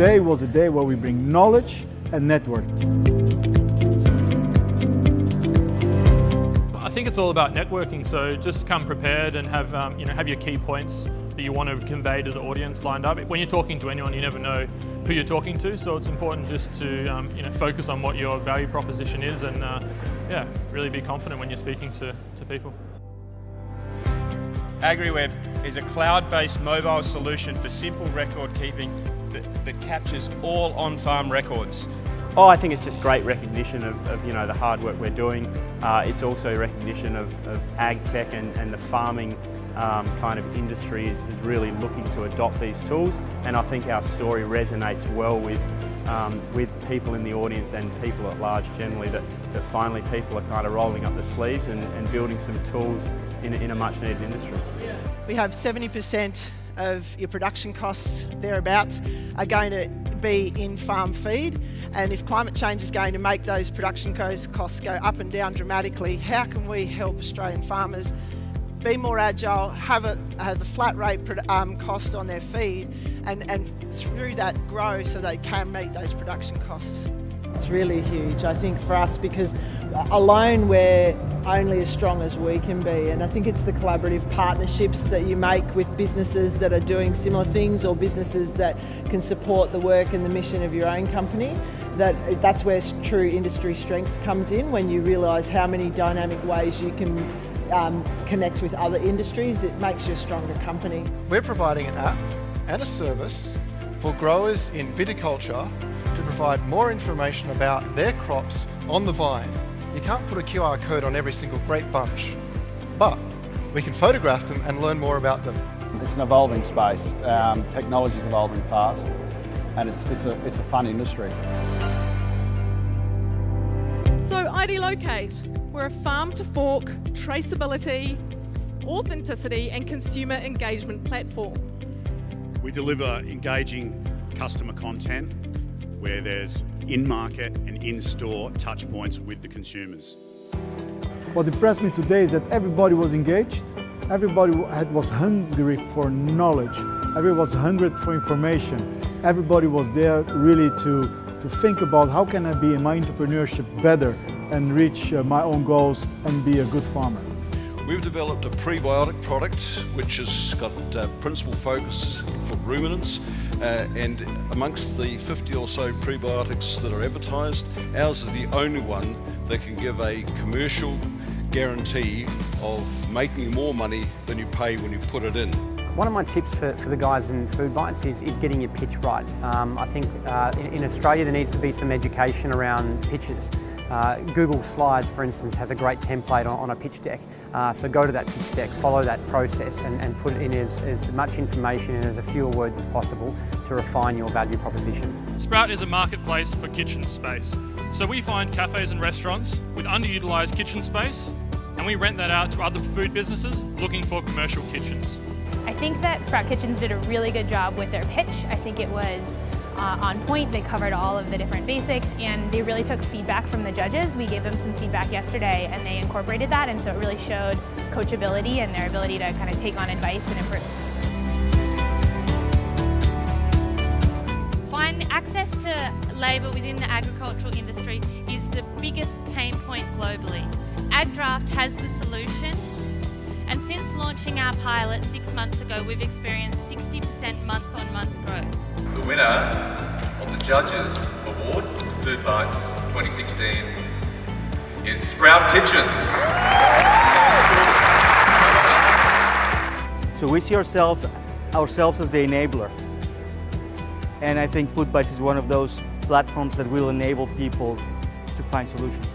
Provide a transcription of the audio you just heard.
today was a day where we bring knowledge and network. I think it's all about networking, so just come prepared and have your key points that you want to convey to the audience lined up. When you're talking to anyone, you never know who you're talking to, so it's important just to focus on what your value proposition is and really be confident when you're speaking to people. AgriWeb is a cloud-based mobile solution for simple record keeping that captures all on-farm records. Oh, I think it's just great recognition of the hard work we're doing. It's also recognition of ag tech and the farming kind of industry is really looking to adopt these tools, and I think our story resonates well with people in the audience and people at large generally, that finally people are kind of rolling up the sleeves and building some tools in a much needed industry. We have 70% of your production costs thereabouts are going to be in farm feed, and if climate change is going to make those production costs go up and down dramatically, how can we help Australian farmers be more agile, have a flat rate cost on their feed, and through that grow so they can meet those production costs? It's really huge, I think, for us, because alone we're only as strong as we can be, and I think it's the collaborative partnerships that you make with businesses that are doing similar things, or businesses that can support the work and the mission of your own company. That's where true industry strength comes in, when you realise how many dynamic ways you can connect with other industries. It makes you a stronger company. We're providing an app and a service for growers in viticulture to provide more information about their crops on the vine. You can't put a QR code on every single grape bunch, but we can photograph them and learn more about them. It's an evolving space. Technology is evolving fast, and it's a fun industry. So ID Locate, we're a farm-to-fork, traceability, authenticity and consumer engagement platform. We deliver engaging customer content where there's in-market and in-store touch points with the consumers. What impressed me today is that everybody was engaged, everybody was hungry for knowledge, everybody was hungry for information, everybody was there really to think about how can I be in my entrepreneurship better and reach my own goals and be a good farmer. We've developed a prebiotic product which has got principal focus for ruminants, and amongst the 50 or so prebiotics that are advertised, ours is the only one that can give a commercial guarantee of making more money than you pay when you put it in. One of my tips for the guys in Foodbytes is getting your pitch right. I think in Australia there needs to be some education around pitches. Google Slides, for instance, has a great template on a pitch deck. So go to that pitch deck, follow that process and put in as much information and as fewer words as possible to refine your value proposition. Sprout is a marketplace for kitchen space. So we find cafes and restaurants with underutilised kitchen space, and we rent that out to other food businesses looking for commercial kitchens. I think that Sprout Kitchens did a really good job with their pitch. I think it was on point. They covered all of the different basics, and they really took feedback from the judges. We gave them some feedback yesterday and they incorporated that, and so it really showed coachability and their ability to kind of take on advice and improve. Finding access to labour within the agricultural industry is the biggest pain point globally. AgDraft has the solution. And since launching our pilot 6 months ago, we've experienced 60% month-on-month growth. The winner of the Judges Award, Foodbytes 2016, is Sprout Kitchens. So we see ourselves as the enabler. And I think Foodbytes is one of those platforms that will enable people to find solutions.